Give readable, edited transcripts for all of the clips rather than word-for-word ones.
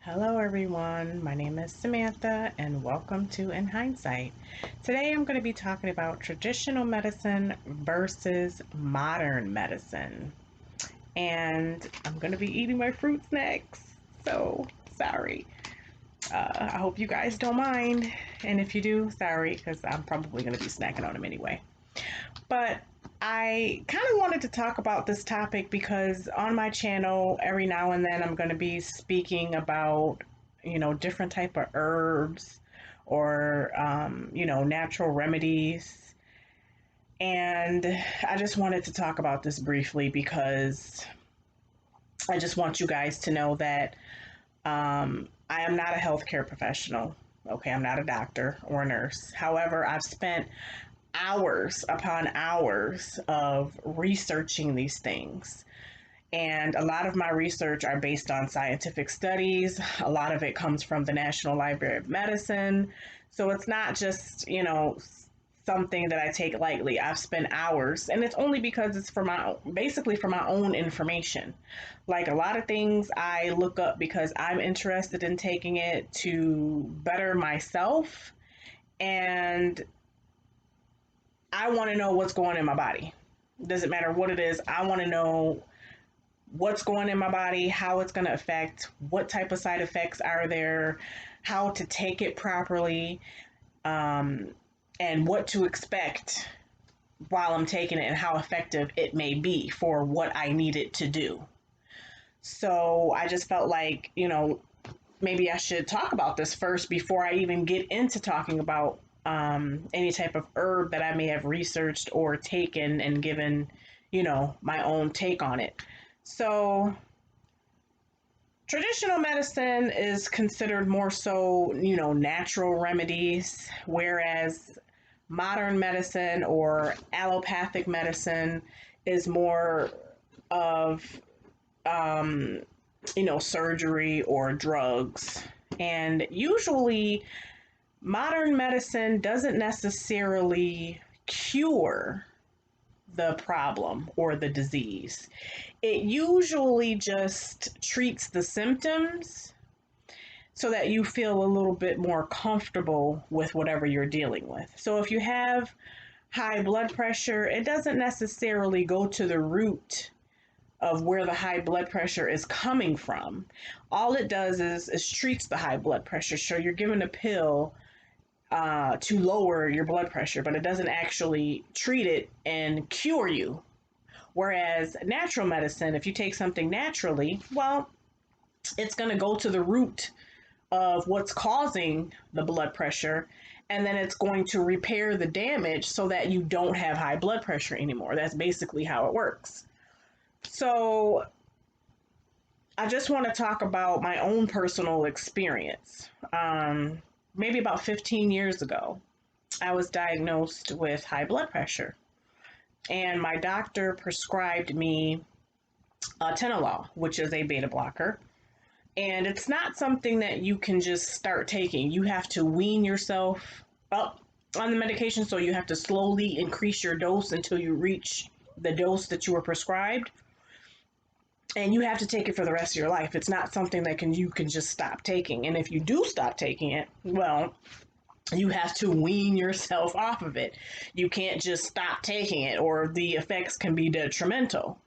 Hello, everyone. My name is Samantha, and welcome to In Hindsight. Today, I'm going to be talking about traditional medicine versus modern medicine. And I'm going to be eating my fruit snacks. So, sorry. I hope you guys don't mind. And if you do, sorry, because I'm probably going to be snacking on them anyway. But I kind of wanted to talk about this topic because on my channel, every now and then I'm going to be speaking about, different type of herbs or, natural remedies. And I just wanted to talk about this briefly because I just want you guys to know that I am not a healthcare professional. Okay, I'm not a doctor or a nurse. However, I've spent hours upon hours of researching these things. And a lot of my research are based on scientific studies. A lot of it comes from the National Library of Medicine. So it's not just, something that I take lightly. I've spent hours, and it's only because it's basically for my own information. Like a lot of things I look up because I'm interested in taking it to better myself, and I want to know what's going in my body. Doesn't matter what it is. I want to know what's going in my body, how it's going to affect, what type of side effects are there, how to take it properly, and what to expect while I'm taking it and how effective it may be for what I need it to do. So I just felt like, maybe I should talk about this first before I even get into talking about any type of herb that I may have researched or taken and given, my own take on it. So, traditional medicine is considered more so, natural remedies, whereas modern medicine or allopathic medicine is more of, um, surgery or drugs. And usually, modern medicine doesn't necessarily cure the problem or the disease. It usually just treats the symptoms so that you feel a little bit more comfortable with whatever you're dealing with. So if you have high blood pressure, it doesn't necessarily go to the root of where the high blood pressure is coming from. All it does is treats the high blood pressure. So you're given a pill to lower your blood pressure, but it doesn't actually treat it and cure you. Whereas natural medicine, if you take something naturally, well, it's going to go to the root of what's causing the blood pressure, and then it's going to repair the damage so that you don't have high blood pressure anymore. That's basically how it works. So, I just want to talk about my own personal experience. Maybe about 15 years ago, I was diagnosed with high blood pressure, and my doctor prescribed me Atenolol, which is a beta blocker. And it's not something that you can just start taking. You have to wean yourself up on the medication, so you have to slowly increase your dose until you reach the dose that you were prescribed. And you have to take it for the rest of your life. It's not something that you can just stop taking. And if you do stop taking it, well, you have to wean yourself off of it. You can't just stop taking it, or the effects can be detrimental.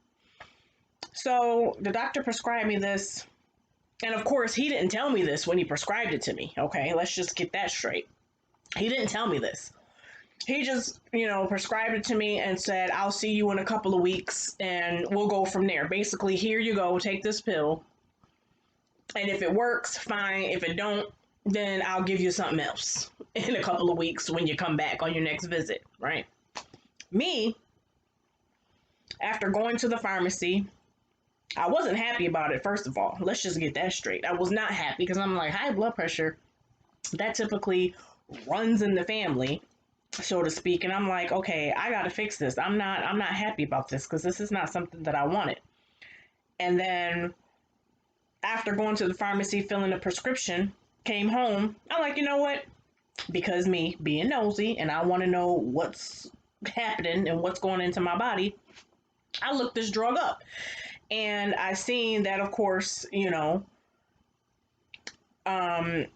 So the doctor prescribed me this. And of course, he didn't tell me this when he prescribed it to me. Okay, let's just get that straight. He didn't tell me this. He just, prescribed it to me and said, I'll see you in a couple of weeks and we'll go from there. Basically, here you go, take this pill. And if it works, fine. If it don't, then I'll give you something else in a couple of weeks when you come back on your next visit, right? Me, after going to the pharmacy, I wasn't happy about it, first of all. Let's just get that straight. I was not happy because I'm like, high blood pressure, that typically runs in the family, so to speak. And I'm like, okay, I gotta fix this. I'm not happy about this because this is not something that I wanted. And then after going to the pharmacy, filling a prescription, came home, I'm like, you know what? Because me being nosy and I want to know what's happening and what's going into my body, I looked this drug up. And I seen that, of course, um,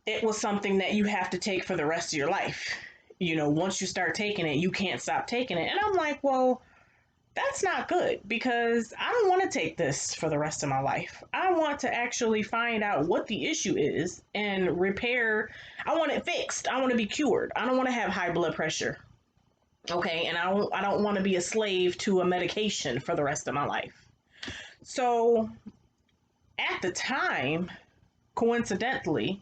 it was something that you have to take for the rest of your life. Once you start taking it, you can't stop taking it. And I'm like, well, that's not good because I don't want to take this for the rest of my life. I want to actually find out what the issue is and repair. I want it fixed. I want to be cured. I don't want to have high blood pressure. Okay, and I don't want to be a slave to a medication for the rest of my life. So at the time, coincidentally,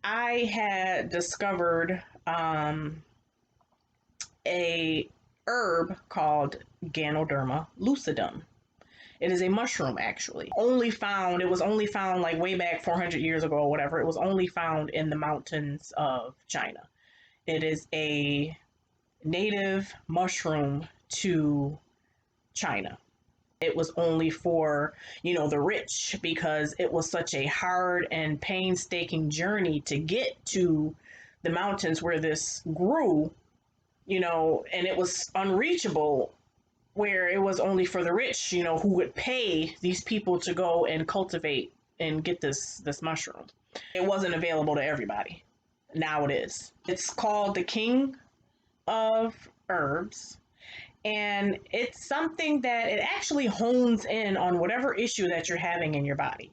I had discovered a herb called Ganoderma lucidum. It is a mushroom, actually. It was only found like way back 400 years ago or whatever. It was only found in the mountains of China. It is a native mushroom to China. It was only for, the rich because it was such a hard and painstaking journey to get to the mountains where this grew, and it was unreachable where it was only for the rich, who would pay these people to go and cultivate and get this mushroom. It wasn't available to everybody. Now it is. It's called the king of herbs, and it's something that it actually hones in on whatever issue that you're having in your body.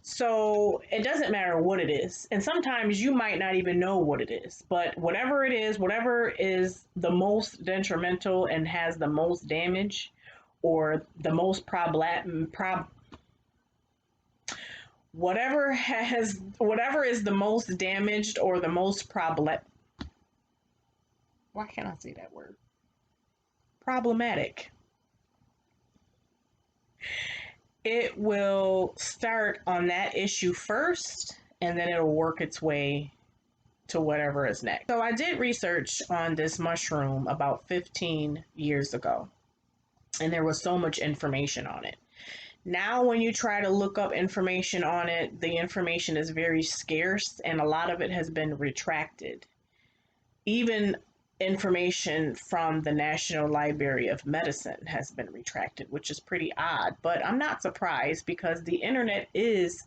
So it doesn't matter what it is. And sometimes you might not even know what it is, but whatever it is, whatever is the most detrimental and has the most damage or the most whatever is the most damaged or the most why can't I say that word? Problematic. It will start on that issue first and then it'll work its way to whatever is next. So I did research on this mushroom about 15 years ago, and there was so much information on it. Now, when you try to look up information on it, the information is very scarce and a lot of it has been retracted. Even information from the National Library of Medicine has been retracted, which is pretty odd, but I'm not surprised because the internet is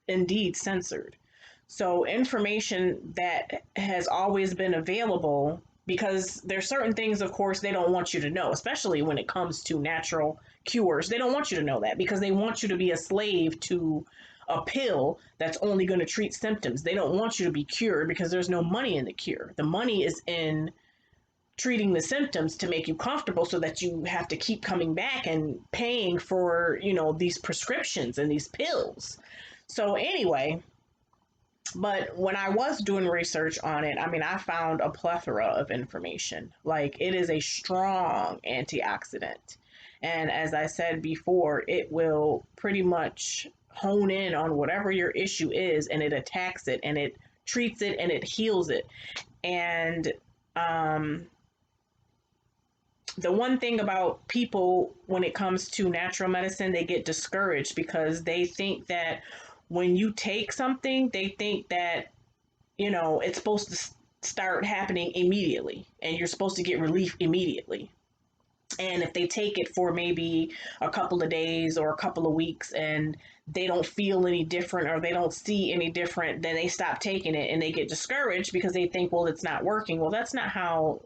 indeed censored. So information that has always been available, because there's certain things, of course, they don't want you to know, especially when it comes to natural cures. They don't want you to know that because they want you to be a slave to a pill that's only going to treat symptoms. They don't want you to be cured because there's no money in the cure. The money is in treating the symptoms to make you comfortable so that you have to keep coming back and paying for, these prescriptions and these pills. So anyway, but when I was doing research on it, I mean, I found a plethora of information. Like, it is a strong antioxidant. And as I said before, it will pretty much hone in on whatever your issue is and it attacks it and it treats it and it heals it. And the one thing about people when it comes to natural medicine, they get discouraged because they think that when you take something, they think that, it's supposed to start happening immediately and you're supposed to get relief immediately. And if they take it for maybe a couple of days or a couple of weeks and they don't feel any different or they don't see any different, then they stop taking it and they get discouraged because they think, well, it's not working. Well, that's not how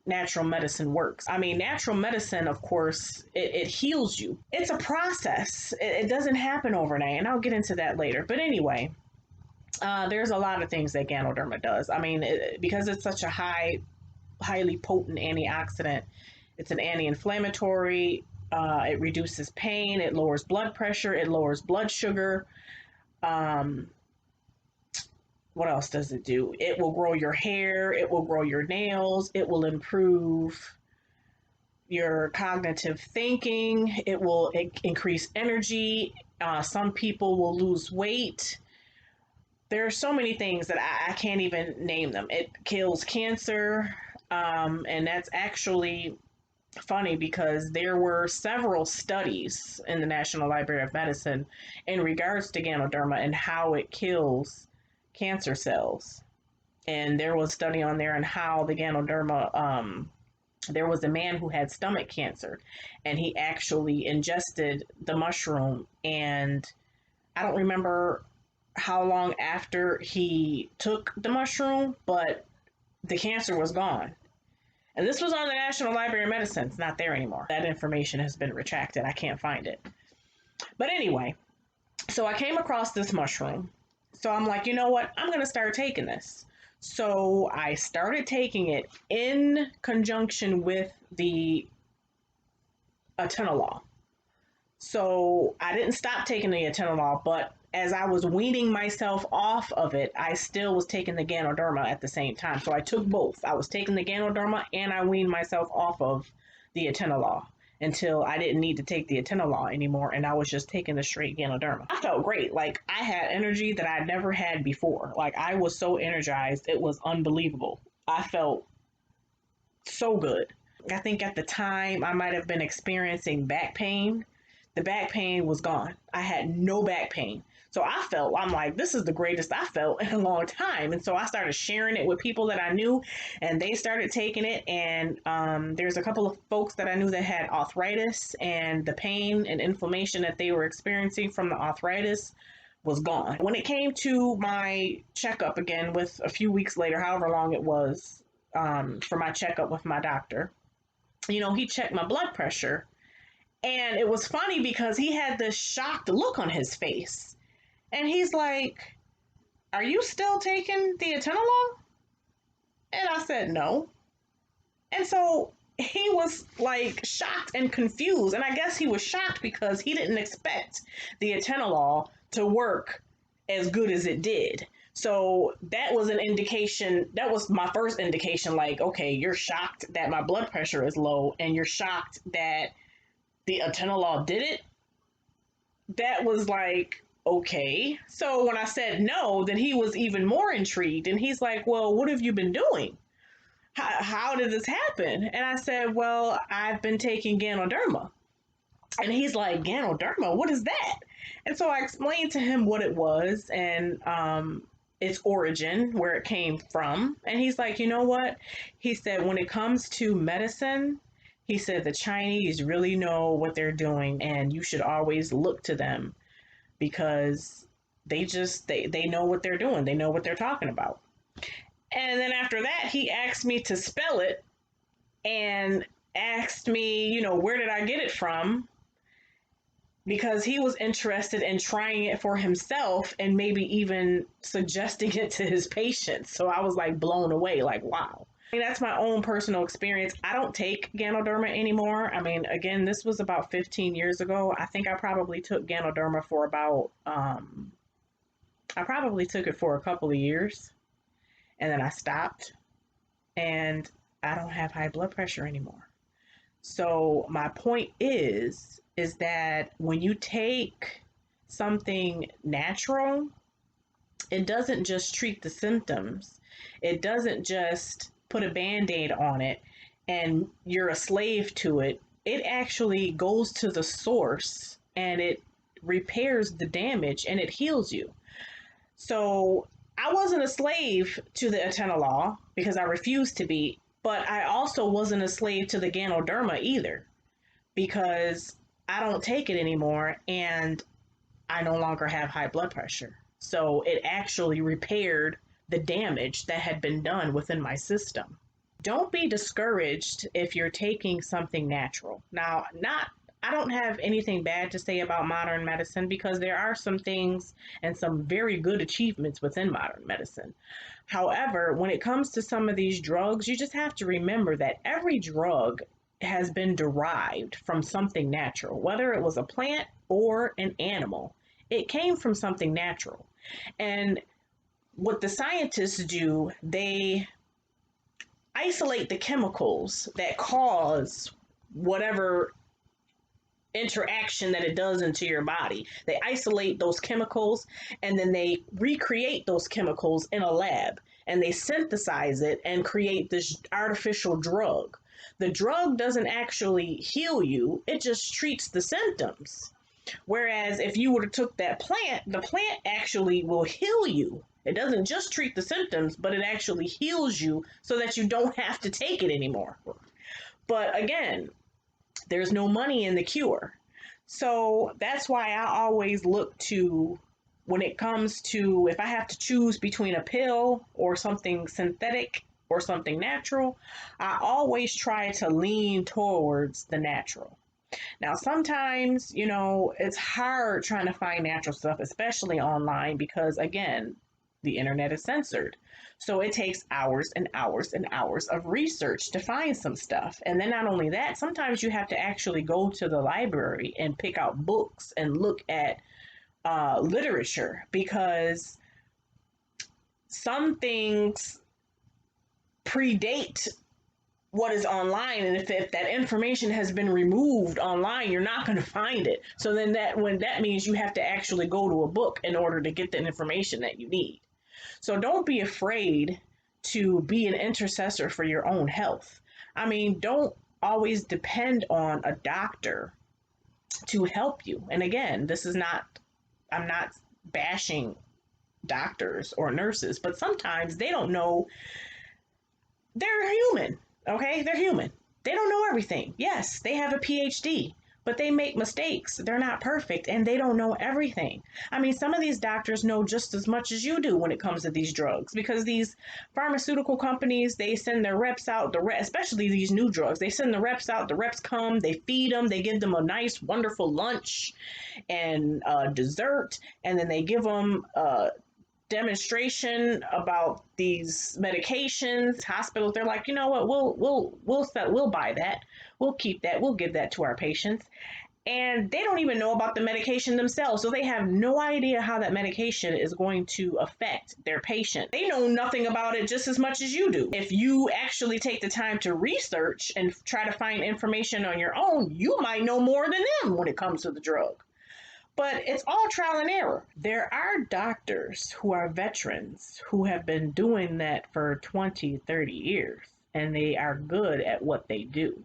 natural medicine works. I mean, natural medicine, of course, it heals you. It's a process. It doesn't happen overnight, and I'll get into that later. But anyway, there's a lot of things that Ganoderma does. I mean, because it's such a highly potent antioxidant, it's an anti-inflammatory. It reduces pain. It lowers blood pressure. It lowers blood sugar. Um, what else does it do? It will grow your hair, it will grow your nails, it will improve your cognitive thinking, it will increase energy. Some people will lose weight. There are so many things that I can't even name them. It kills cancer, and that's actually funny because there were several studies in the National Library of Medicine in regards to Ganoderma and how it kills cancer cells. And there was a study on there on how the Ganoderma, there was a man who had stomach cancer and he actually ingested the mushroom. And I don't remember how long after he took the mushroom, but the cancer was gone. And this was on the National Library of Medicine. It's not there anymore. That information has been retracted. I can't find it. But anyway, so I came across this mushroom. So I'm like, you know what? I'm going to start taking this. So I started taking it in conjunction with the atenolol. So I didn't stop taking the atenolol, but as I was weaning myself off of it, I still was taking the Ganoderma at the same time. So I took both. I was taking the Ganoderma and I weaned myself off of the atenolol until I didn't need to take the atenolol anymore, and I was just taking the straight Ganoderma. I felt great. Like, I had energy that I never had before. Like, I was so energized. It was unbelievable. I felt so good. I think at the time I might have been experiencing back pain. The back pain was gone. I had no back pain. So I'm like, this is the greatest I felt in a long time. And so I started sharing it with people that I knew, and they started taking it. And there's a couple of folks that I knew that had arthritis, and the pain and inflammation that they were experiencing from the arthritis was gone. When it came to my checkup again, with a few weeks later, however long it was, for my checkup with my doctor, he checked my blood pressure. And it was funny because he had this shocked look on his face. And he's like, "Are you still taking the atenolol?" And I said, "No." And so he was like shocked and confused. And I guess he was shocked because he didn't expect the atenolol to work as good as it did. So that was an indication, that was my first indication, like, okay, you're shocked that my blood pressure is low and you're shocked that the atenolol did it. That was like, okay. So when I said no, then he was even more intrigued. And he's like, "Well, what have you been doing? How did this happen?" And I said, "Well, I've been taking Ganoderma." And he's like, "Ganoderma? What is that?" And so I explained to him what it was and its origin, where it came from. And he's like, "You know what?" He said, "When it comes to medicine," he said, "the Chinese really know what they're doing, and you should always look to them because they know what they're doing. They know what they're talking about." And then after that, he asked me to spell it and asked me, where did I get it from? Because he was interested in trying it for himself and maybe even suggesting it to his patients. So I was like blown away, like, wow. I mean, that's my own personal experience. I don't take Ganoderma anymore. I mean, again, this was about 15 years ago. I think I probably took Ganoderma for about, I probably took it for a couple of years, and then I stopped, and I don't have high blood pressure anymore. So my point is that when you take something natural, it doesn't just treat the symptoms. It doesn't just put a band-aid on it and you're a slave to it. It actually goes to the source and it repairs the damage and it heals you. So I wasn't a slave to the atenolol because I refused to be, but I also wasn't a slave to the Ganoderma either because I don't take it anymore and I no longer have high blood pressure. So it actually repaired the damage that had been done within my system. Don't be discouraged if you're taking something natural. Now, not I don't have anything bad to say about modern medicine because there are some things and some very good achievements within modern medicine. However, when it comes to some of these drugs, you just have to remember that every drug has been derived from something natural, whether it was a plant or an animal. It came from something natural. And what the scientists do, they isolate the chemicals that cause whatever interaction that it does into your body. They isolate those chemicals and then they recreate those chemicals in a lab and they synthesize it and create this artificial drug. The drug doesn't actually heal you, it just treats the symptoms. Whereas if you would have took that plant, the plant actually will heal you. It doesn't just treat the symptoms, but it actually heals you so that you don't have to take it anymore. But again, there's no money in the cure. So that's why I always look to when it comes to if I have to choose between a pill or something synthetic or something natural, I always try to lean towards the natural. Now, sometimes, it's hard trying to find natural stuff, especially online, because again, the internet is censored. So it takes hours and hours and hours of research to find some stuff. And then not only that, sometimes you have to actually go to the library and pick out books and look at literature because some things predate what is online, and if that information has been removed online, you're not going to find it. So then that means you have to actually go to a book in order to get the information that you need. So don't be afraid to be an intercessor for your own health. I mean, don't always depend on a doctor to help you. And again, I'm not bashing doctors or nurses, but sometimes they don't know. They're human. Okay, they're human. They don't know everything. Yes, they have a PhD, but they make mistakes. They're not perfect and they don't know everything. I mean, some of these doctors know just as much as you do when it comes to these drugs because these pharmaceutical companies, they send their reps out, especially these new drugs. They send the reps out, the reps come, they feed them, they give them a nice, wonderful lunch and dessert, and then they give them demonstration about these medications. Hospitals, they're like, you know what, we'll buy that, we'll keep that, we'll give that to our patients, and they don't even know about the medication themselves, so they have no idea how that medication is going to affect their patient. They know nothing about it just as much as you do. If you actually take the time to research and try to find information on your own, you might know more than them when it comes to the drug. But it's all trial and error. There are doctors who are veterans who have been doing that for 20, 30 years, and they are good at what they do.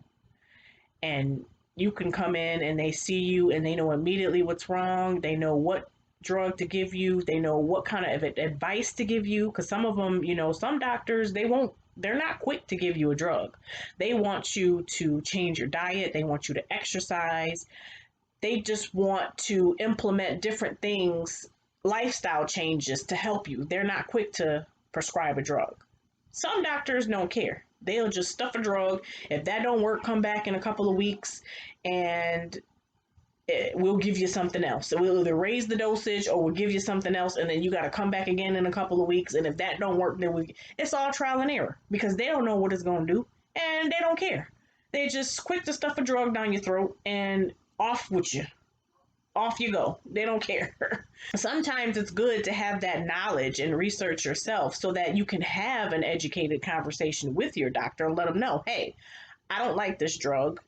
And you can come in and they see you and they know immediately what's wrong. They know what drug to give you. They know what kind of advice to give you. Because some of them, some doctors, they're not quick to give you a drug. They want you to change your diet. They want you to exercise. They just want to implement different things, lifestyle changes to help you. They're not quick to prescribe a drug. Some doctors don't care. They'll just stuff a drug. If that don't work, come back in a couple of weeks and we'll give you something else. So we'll either raise the dosage or we'll give you something else, and then you got to come back again in a couple of weeks. And if that don't work, then it's all trial and error because they don't know what it's going to do and they don't care. They're just quick to stuff a drug down your throat and off with you. Off you go. They don't care. Sometimes it's good to have that knowledge and research yourself so that you can have an educated conversation with your doctor and let them know, hey, I don't like this drug.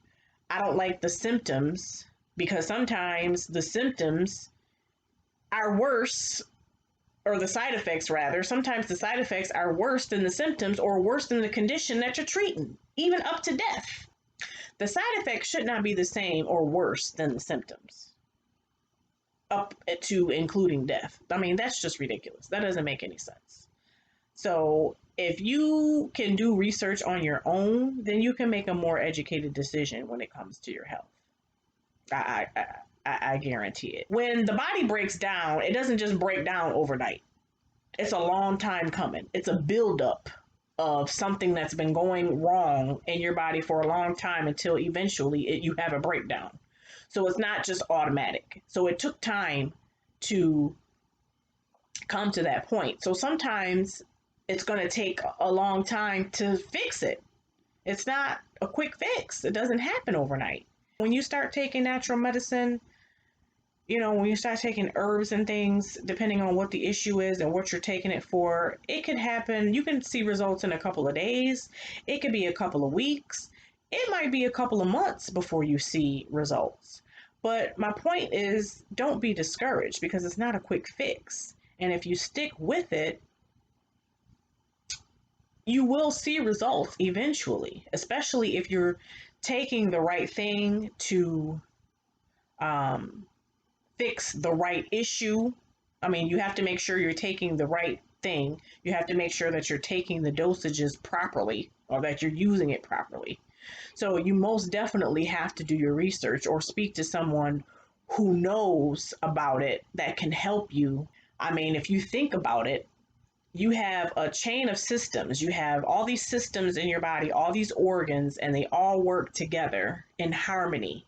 I don't like the symptoms, because sometimes the symptoms are worse, or the side effects rather. Sometimes the side effects are worse than the symptoms or worse than the condition that you're treating, even up to death. The side effects should not be the same or worse than the symptoms, up to including death. I mean, that's just ridiculous. That doesn't make any sense. So if you can do research on your own, then you can make a more educated decision when it comes to your health. I guarantee it. When the body breaks down, it doesn't just break down overnight. It's a long time coming. It's a buildup of something that's been going wrong in your body for a long time until eventually you have a breakdown. So it's not just automatic. So it took time to come to that point. So sometimes it's going to take a long time to fix it. It's not a quick fix. It doesn't happen overnight. When you start taking natural medicine, when you start taking herbs and things, depending on what the issue is and what you're taking it for, it could happen. You can see results in a couple of days. It could be a couple of weeks. It might be a couple of months before you see results. But my point is, don't be discouraged because it's not a quick fix. And if you stick with it, you will see results eventually, especially if you're taking the right thing to fix the right issue. I mean, you have to make sure you're taking the right thing. You have to make sure that you're taking the dosages properly or that you're using it properly. So you most definitely have to do your research or speak to someone who knows about it that can help you I mean, if you think about it, you have a chain of systems. You have all these systems in your body, all these organs, and they all work together in harmony.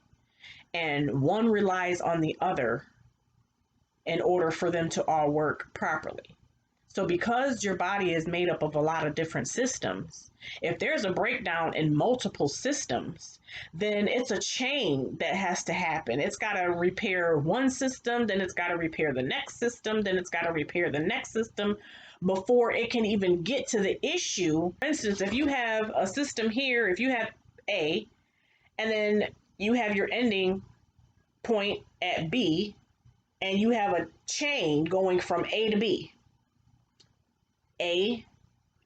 And one relies on the other in order for them to all work properly. So, because your body is made up of a lot of different systems, if there's a breakdown in multiple systems, then it's a chain that has to happen. It's got to repair one system, then it's got to repair the next system, then it's got to repair the next system before it can even get to the issue. For instance, if you have a system here, if you have A, and then you have your ending point at B, and you have a chain going from A to B. A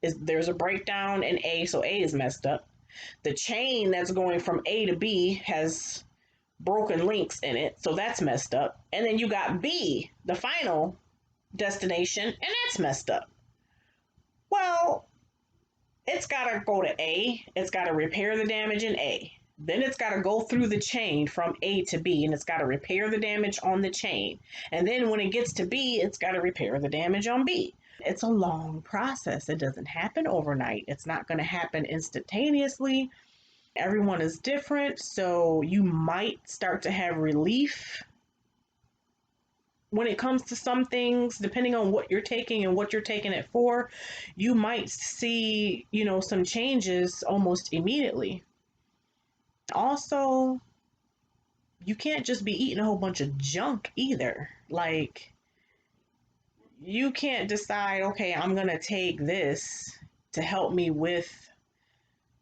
is there's a breakdown in A, so A is messed up. The chain that's going from A to B has broken links in it, so that's messed up. And then you got B, the final destination, and that's messed up. Well, it's got to go to A, it's got to repair the damage in A. Then it's got to go through the chain from A to B, and it's got to repair the damage on the chain. And then when it gets to B, it's got to repair the damage on B. It's a long process. It doesn't happen overnight. It's not going to happen instantaneously. Everyone is different, so you might start to have relief when it comes to some things, depending on what you're taking and what you're taking it for. You might see, some changes almost immediately. Also, you can't just be eating a whole bunch of junk either. Like, you can't decide, okay, I'm going to take this to help me with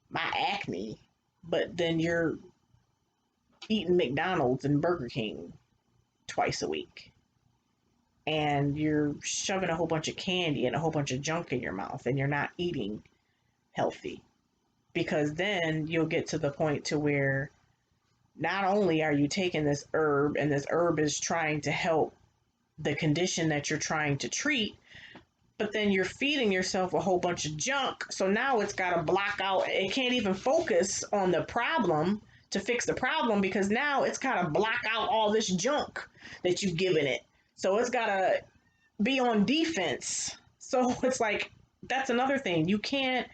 my acne, but then you're eating McDonald's and Burger King twice a week. And you're shoving a whole bunch of candy and a whole bunch of junk in your mouth, and you're not eating healthy. Because then you'll get to the point to where not only are you taking this herb, and this herb is trying to help the condition that you're trying to treat, but then you're feeding yourself a whole bunch of junk. So now it's got to block out, it can't even focus on the problem to fix the problem, because now it's got to block out all this junk that you've given it. So it's got to be on defense. So it's like, that's another thing. You can't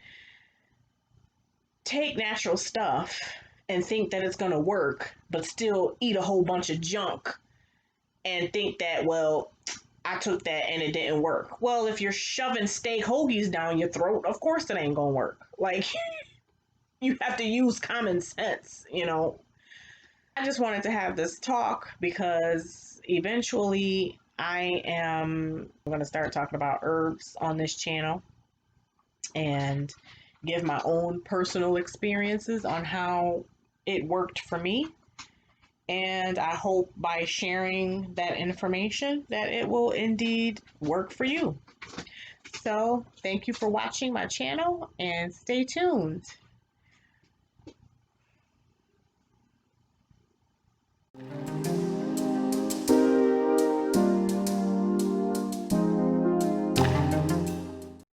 take natural stuff and think that it's going to work, but still eat a whole bunch of junk and think that, well, I took that and it didn't work. Well, if you're shoving steak hoagies down your throat, of course it ain't gonna work. Like, you have to use common sense. I just wanted to have this talk because eventually I am going to start talking about herbs on this channel and give my own personal experiences on how it worked for me. And I hope by sharing that information that it will indeed work for you. So thank you for watching my channel and stay tuned.